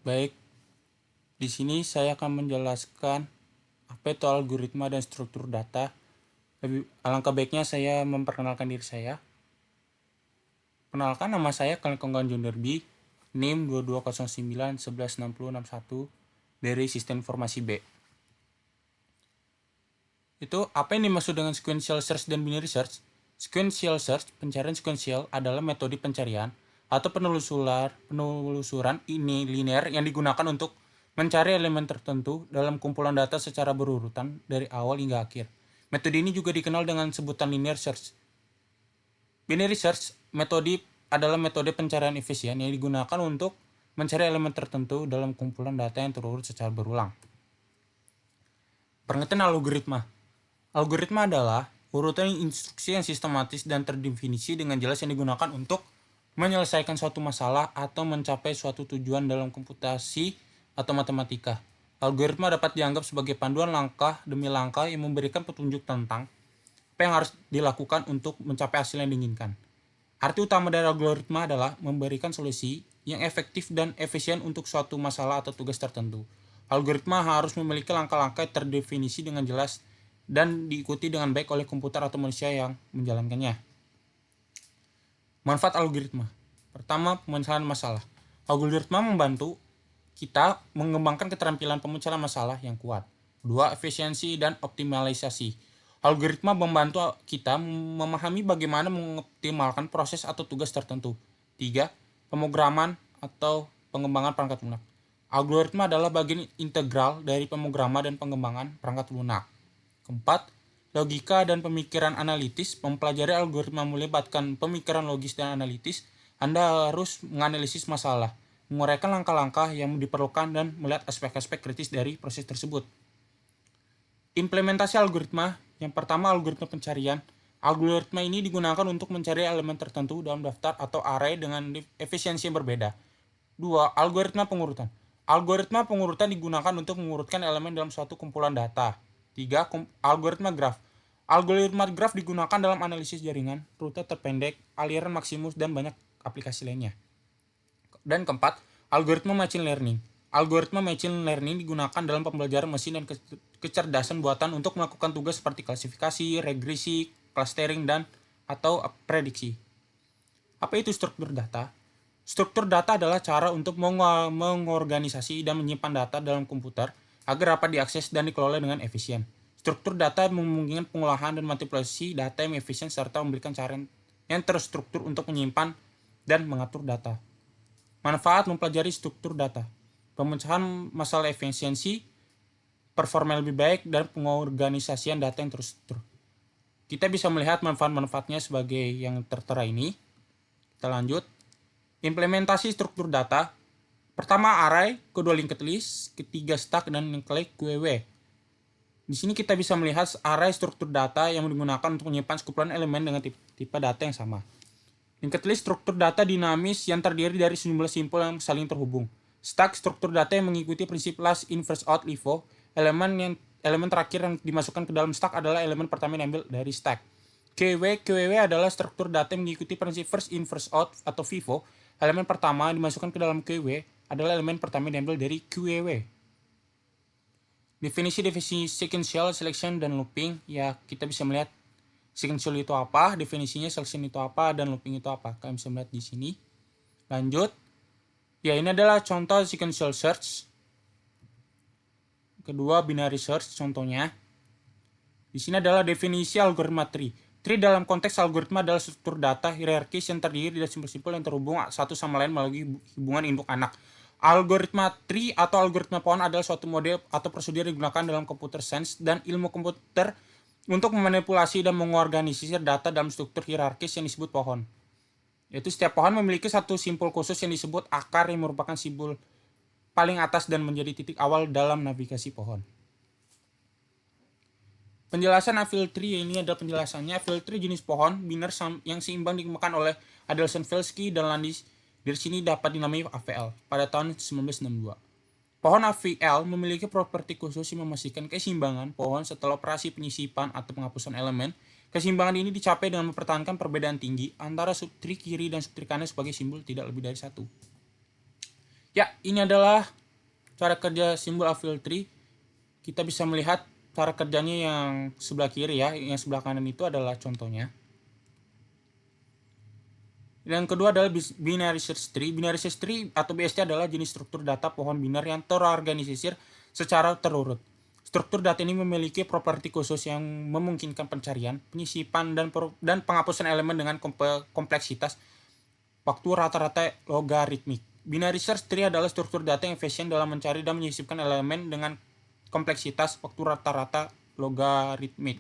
Baik, di sini saya akan menjelaskan apa itu algoritma dan struktur data. Alangkah baiknya saya memperkenalkan diri saya. Kenalkan, nama saya Kalian Konggan Junderbi, NIM 2209116061 dari Sistem Informasi B. Itu apa yang dimaksud dengan sequential search dan binary search? Sequential search, pencarian sequential, adalah metode pencarian atau penelusuran ini linear yang digunakan untuk mencari elemen tertentu dalam kumpulan data secara berurutan dari awal hingga akhir. Metode ini juga dikenal dengan sebutan linear search. Binary search adalah metode pencarian efisien yang digunakan untuk mencari elemen tertentu dalam kumpulan data yang terurut secara berulang. Pengertian algoritma. Algoritma adalah urutan instruksi yang sistematis dan terdefinisi dengan jelas yang digunakan untuk menyelesaikan suatu masalah atau mencapai suatu tujuan dalam komputasi atau matematika. Algoritma dapat dianggap sebagai panduan langkah demi langkah yang memberikan petunjuk tentang apa yang harus dilakukan untuk mencapai hasil yang diinginkan. Arti utama dari algoritma adalah memberikan solusi yang efektif dan efisien untuk suatu masalah atau tugas tertentu. Algoritma harus memiliki langkah-langkah yang terdefinisi dengan jelas dan diikuti dengan baik oleh komputer atau manusia yang menjalankannya. Manfaat algoritma. Pertama, pemecahan masalah. Algoritma membantu kita mengembangkan keterampilan pemecahan masalah yang kuat. Kedua, efisiensi dan optimalisasi. Algoritma membantu kita memahami bagaimana mengoptimalkan proses atau tugas tertentu. Tiga, pemrograman atau pengembangan perangkat lunak. Algoritma adalah bagian integral dari pemrograman dan pengembangan perangkat lunak. Keempat, logika dan pemikiran analitis. Mempelajari algoritma melibatkan pemikiran logis dan analitis. Anda harus menganalisis masalah, menguraikan langkah-langkah yang diperlukan dan melihat aspek-aspek kritis dari proses tersebut. Implementasi algoritma. Yang pertama, algoritma pencarian. Algoritma ini digunakan untuk mencari elemen tertentu dalam daftar atau array dengan efisiensi yang berbeda. Dua, algoritma pengurutan. Algoritma pengurutan digunakan untuk mengurutkan elemen dalam suatu kumpulan data. Tiga, algoritma graf. Algoritma graf digunakan dalam analisis jaringan, rute terpendek, aliran maksimus, dan banyak aplikasi lainnya. Dan keempat, algoritma machine learning. Algoritma machine learning digunakan dalam pembelajaran mesin dan kecerdasan buatan untuk melakukan tugas seperti klasifikasi, regresi, clustering, dan atau prediksi. Apa itu struktur data? Struktur data adalah cara untuk mengorganisasi dan menyimpan data dalam komputer agar dapat diakses dan dikelola dengan efisien. Struktur data memungkinkan pengolahan dan manipulasi data yang efisien serta memberikan cara yang terstruktur untuk menyimpan dan mengatur data. Manfaat mempelajari struktur data. Pemecahan masalah efisiensi, performa lebih baik, dan pengorganisasian data yang terstruktur. Kita bisa melihat manfaat-manfaatnya sebagai yang tertera ini. Kita lanjut. Implementasi struktur data. Pertama, array, kedua linked list, ketiga stack, dan yang kelima QW. Di sini kita bisa melihat array struktur data yang digunakan untuk menyimpan sekumpulan elemen dengan tipe data yang sama. Linked list struktur data dinamis yang terdiri dari sejumlah simpul yang saling terhubung. Stack struktur data yang mengikuti prinsip last in first out LIFO. Elemen terakhir yang dimasukkan ke dalam stack adalah elemen pertama yang diambil dari stack. QW adalah struktur data yang mengikuti prinsip first in first out atau FIFO. Elemen pertama yang dimasukkan ke dalam QW adalah elemen pertama yang diambil dari QW. Definisi sequential, selection, dan looping. Ya, kita bisa melihat sequential itu apa, definisinya, selection itu apa, dan looping itu apa. Kalian bisa melihat di sini. Lanjut. Ya, ini adalah contoh sequential search. Kedua, binary search contohnya. Di sini adalah definisi algoritma tree. Tree dalam konteks algoritma adalah struktur data hierarkis yang terdiri dari simpul-simpul yang terhubung satu sama lain melalui hubungan induk anak. Algoritma tree atau algoritma pohon adalah suatu model atau prosedur yang digunakan dalam computer science dan ilmu komputer untuk memanipulasi dan mengorganisir data dalam struktur hierarkis yang disebut pohon. Yaitu setiap pohon memiliki satu simpul khusus yang disebut akar yang merupakan simpul paling atas dan menjadi titik awal dalam navigasi pohon. Penjelasan Apfel tree ini adalah penjelasannya. Apfel tree jenis pohon biner yang seimbang dikembangkan oleh Adelson-Velsky dan Landis. Dari sini dapat dinamai AVL pada tahun 1962. Pohon AVL memiliki properti khusus yang memastikan keseimbangan pohon setelah operasi penyisipan atau penghapusan elemen. Keseimbangan ini dicapai dengan mempertahankan perbedaan tinggi antara subtree kiri dan subtree kanan sebagai simbol tidak lebih dari satu. Ya, ini adalah cara kerja simbol apfel tree, kita bisa melihat cara kerjanya yang sebelah kiri ya, yang sebelah kanan itu adalah contohnya. Dan yang kedua adalah binary search tree. Binary search tree atau BST adalah jenis struktur data pohon biner yang terorganisir secara terurut. Struktur data ini memiliki properti khusus yang memungkinkan pencarian, penyisipan, dan penghapusan elemen dengan kompleksitas waktu rata-rata logaritmik. Binary search tree adalah struktur data yang efisien dalam mencari dan menyisipkan elemen dengan kompleksitas waktu rata-rata logaritmik.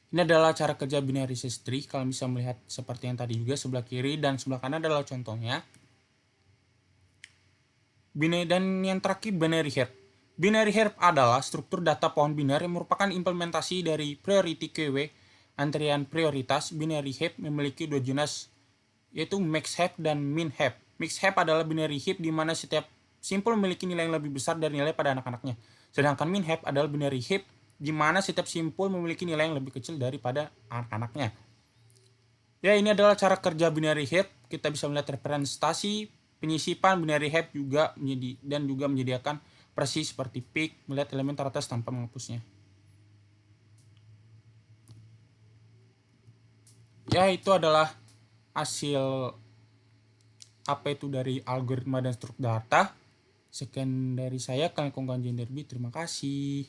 Ini adalah cara kerja binary search tree. Kalian bisa melihat seperti yang tadi juga, sebelah kiri dan sebelah kanan adalah contohnya. Dan yang terakhir binary heap. Binary heap adalah struktur data pohon biner yang merupakan implementasi dari priority queue, antrian prioritas. Binary heap memiliki dua jenis, yaitu max heap dan min heap. Max heap adalah binary heap di mana setiap simpul memiliki nilai yang lebih besar dari nilai pada anak-anaknya. Sedangkan min heap adalah binary heap di mana setiap simpul memiliki nilai yang lebih kecil daripada anak-anaknya. Ya, ini adalah cara kerja binary heap. Kita bisa melihat representasi penyisipan binary heap juga menyediakan presis seperti pick, melihat elemen teratas tanpa menghapusnya. Ya, itu adalah hasil apa itu dari algoritma dan struktur data. Sekian dari saya, kalian Konggan Jenderbi. Terima kasih.